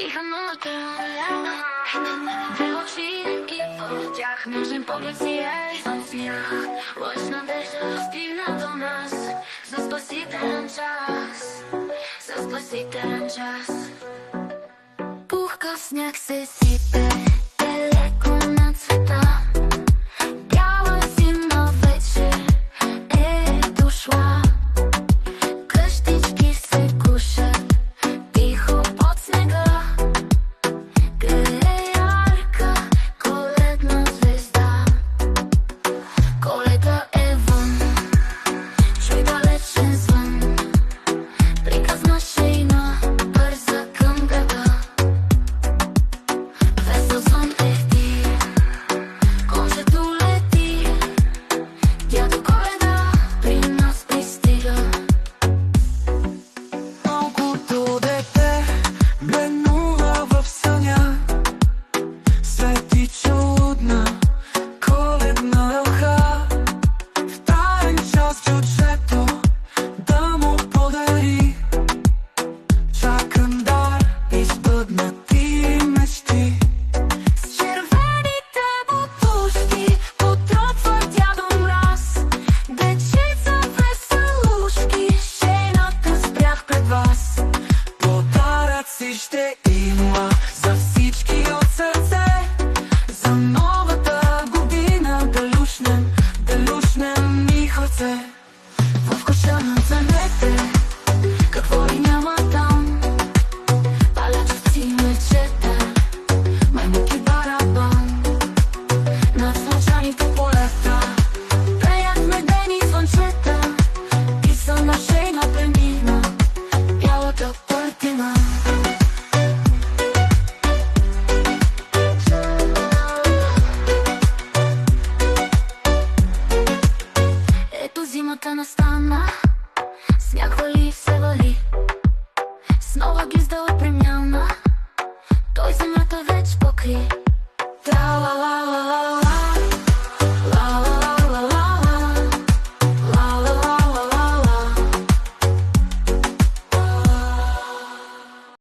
Te oči v tях, нежен поглед си извън смях. Лъчна надежда стигна до нас за спасителен час, за спасителен час. Пухкав сняг се сипе далеко над света. Бяла зима вече е дошла. Къщички се кушат тихо под снега. Грее ярка коледна звезда. Коледа е вън, чуй далечен звън. Приказна шейна бърза към града. Весел звън ехти, кончето лети. Дядо Коледа при нас пристига. Малкото дете бленува в съня. Свети чудна коледна елха. В таен час чуджето да му подари чакан дар, избъднати мечти. С червените бутушки потропва дядо Мраз. Дечица веселушки, шейната спрях пред вас. Подаръци ще има за всички от сърце. За новата година да люшнем миховце. В коша на цънете, какво ли няма там? Палячовци, мечета, маймуки, барабан. Над слънчаните полета пеят медени звънчета. Писана шейна премина бялата пъртина. Ето зимата настана, сняг вали се вали. С нова гизда от премяна той земята веч покри. Тра-ла-ла.